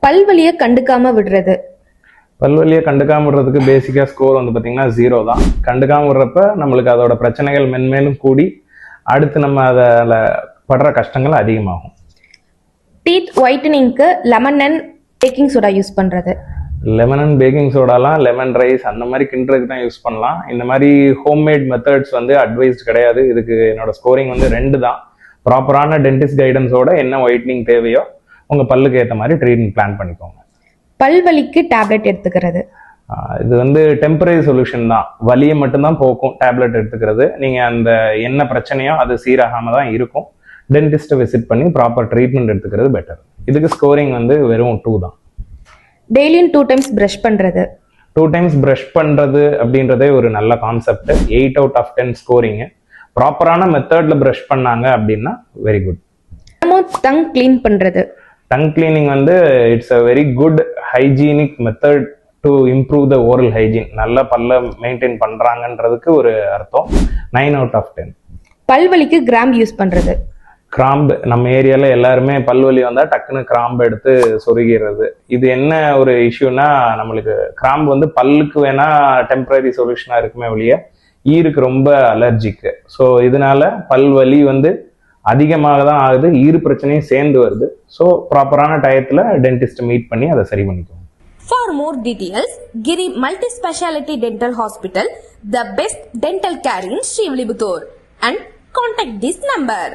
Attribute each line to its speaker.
Speaker 1: பல்வலியை கண்டுக்காம விடுறது.
Speaker 2: பல்வலியை கண்டுக்காம விடுறதுக்கு பேசிக்காக ஸ்கோர் வந்து பார்த்தீங்கன்னா 0 தான். கண்டுக்காம விடுறப்ப நம்மளுக்கு அதோட பிரச்சனைகள் மென்மேலும் கூடி அடுத்து நம்ம அதில் படுற கஷ்டங்கள் அதிகமாகும்.
Speaker 1: டீத் ஒயிட்டனிங்க்கு lemon and baking soda use பண்ணுறது.
Speaker 2: லெமன் அண்ட் பேக்கிங் சோடாலாம் லெமன் ரைஸ் அந்த மாதிரி கிண்டுறதுக்கு தான் யூஸ் பண்ணலாம். இந்த மாதிரி ஹோம்மேட் மெத்தட்ஸ் வந்து அட்வைஸ்ட் கிடையாது. இதுக்கு என்னோட ஸ்கோரிங் வந்து 2 தான். ப்ராப்பரான டென்டிஸ்ட் கைடன்ஸோட என்ன ஒயிட்னிங் தேவையோ உங்கள் பல்லுக்கு ஏற்ற மாதிரி ட்ரீட்மெண்ட் பிளான் பண்ணிக்கோங்க.
Speaker 1: பல்வலிக்கு டேப்லெட் எடுத்துக்கிறது.
Speaker 2: இது வந்து டெம்பரரி சொல்யூஷன் தான். வலியை மட்டும்தான் போக்கும் டேப்லெட் எடுத்துக்கிறது. நீங்கள் அந்த என்ன பிரச்சனையோ அது சீராகாமல் தான் இருக்கும். டென்டிஸ்ட்டை விசிட் பண்ணி ப்ராப்பர் ட்ரீட்மெண்ட் எடுத்துக்கிறது பெட்டர். இதுக்கு ஸ்கோரிங் வந்து வெறும் 2 தான்.
Speaker 1: டெய்லியும் 2 டைம்ஸ் ப்ரஷ் பண்ணுறது.
Speaker 2: 2 டைம்ஸ் ப்ரஷ் பண்ணுறது அப்படின்றதே ஒரு நல்ல கான்செப்ட். 8 out of 10 ஸ்கோரிங்கு. ப்ராப்பரான மெத்தடில் ப்ரஷ் பண்ணாங்க அப்படின்னா வெரி குட்.
Speaker 1: டங் கிளீன் பண்ணுறது.
Speaker 2: டங் கிளீனிங் வந்து it's a very good hygienic method to improve the oral hygiene. நல்ல பல்ல மெயின்டைன் பண்ணுறாங்கன்றதுக்கு ஒரு அர்த்தம். 9 out of 10.
Speaker 1: பல்வலிக்கு கிராம்பு யூஸ் பண்ணுறது.
Speaker 2: கிராம்பு நம்ம ஏரியாவில் எல்லாருமே பல்வலி வந்தால் டக்குன்னு கிராம்பு எடுத்து சொருகிறது. இது என்ன ஒரு இஷ்யூனா, நம்மளுக்கு கிராம்பு வந்து பல்லுக்கு வேணா டெம்பரரி சொல்யூஷனாக இருக்குமே வெளியே ஈருக்கு ரொம்ப அலர்ஜிக்கு. ஸோ இதனால பல்வலி வந்து அதிகமாக தான் ஆகுது. ஈறு பிரச்சனையும் சேர்ந்து வருது. ஸோ ப்ராப்பரான டயத்தில் டென்டிஸ்ட் மீட் பண்ணி அதை சரி பண்ணிக்கோங்க.
Speaker 3: For more details, Giri Multi-Speciality Dental Hospital, the best dental care in Srivilliputtur, and contact this number.